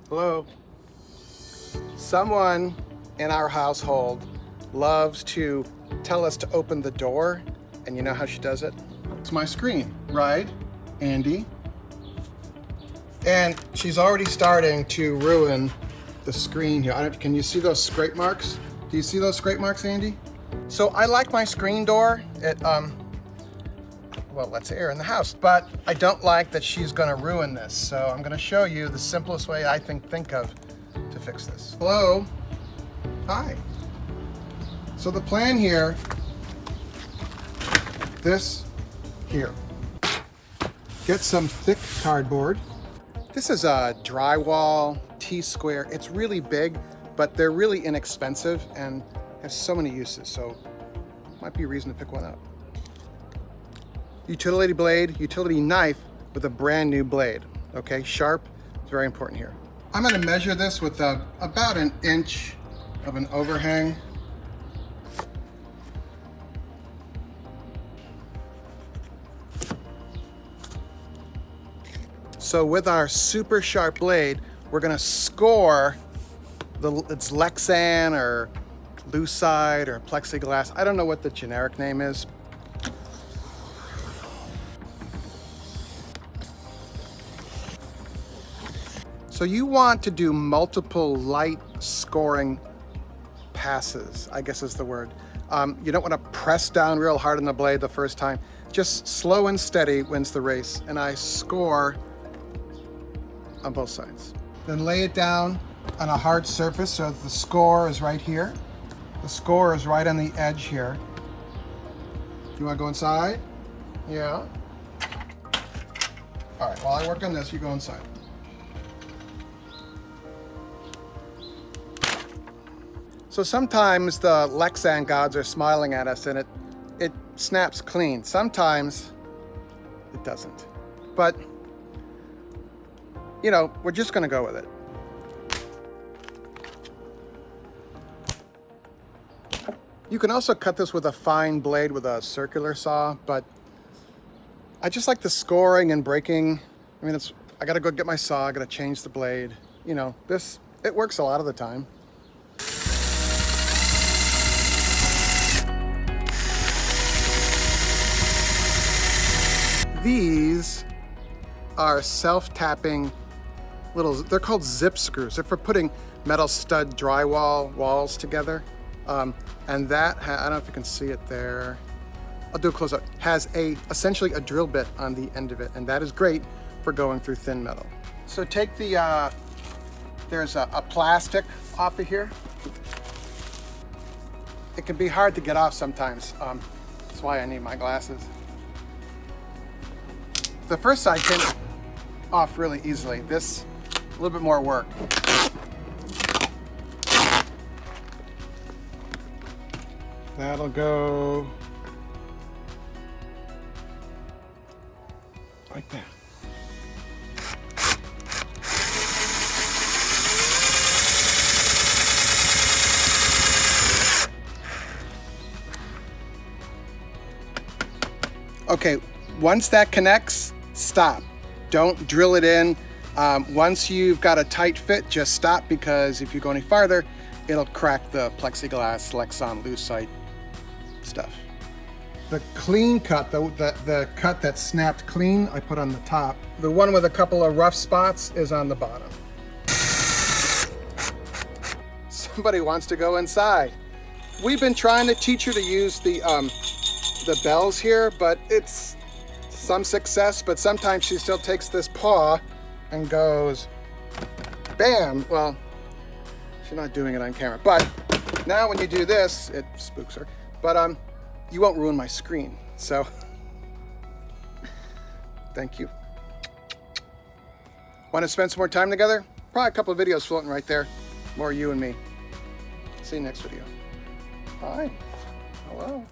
Hello. Someone in our household loves to tell us to open the door, and you know how she does it? It's my screen, right, Andy? And she's already starting to ruin the screen here. Can you see those scrape marks? Do you see those scrape marks, Andy? So I like my screen door. It well, lets air in the house, but I don't like that she's gonna ruin this. So I'm gonna show you the simplest way I think of to fix this. Hello, hi. So the plan here, this here. Get some thick cardboard. This is a Drywall T Square. It's really big, but they're really inexpensive and have so many uses, so might be a reason to pick one up. Utility blade, utility knife with a brand new blade. Okay, sharp, it's very important here. I'm gonna measure this with about 1 inch of an overhang. So with our super sharp blade, we're gonna score it's Lexan or Lucite or plexiglass. I don't know what the generic name is. So you want to do multiple light scoring passes, I guess is the word. You don't want to press down real hard on the blade the first time. Just slow and steady wins the race, and I score on both sides. Then lay it down on a hard surface so the score is right here. The score is right on the edge here. You want to go inside? Yeah. All right, while I work on this, you go inside. So sometimes the Lexan gods are smiling at us and it snaps clean. Sometimes it doesn't. But, you know, we're just gonna go with it. You can also cut this with a fine blade with a circular saw, but I just like the scoring and breaking. I mean, I gotta go get my saw, I gotta change the blade. You know, it works a lot of the time. These are self-tapping they're called zip screws. They're for putting metal stud drywall walls together. And that, I don't know if you can see it there. I'll do a close up. Has essentially a drill bit on the end of it, and that is great for going through thin metal. So take there's a plastic off of here. It can be hard to get off sometimes. That's why I need my glasses. The first side came off really easily. This, a little bit more work. That'll go like that. Okay, once that connects, stop. Don't drill it in. Once you've got a tight fit, just stop, because if you go any farther, it'll crack the plexiglass, Lexan, Lucite stuff. The clean cut, the cut that snapped clean, I put on the top. The one with a couple of rough spots is on the bottom. Somebody wants to go inside. We've been trying to teach her to use the bells here, but it's some success, but sometimes she still takes this paw and goes bam. Well, she's not doing it on camera, but now when you do this, it spooks her. But you won't ruin my screen, so thank you. Want to spend some more time together? Probably a couple of videos floating right there. More you and me. See you next video. Hi. Hello.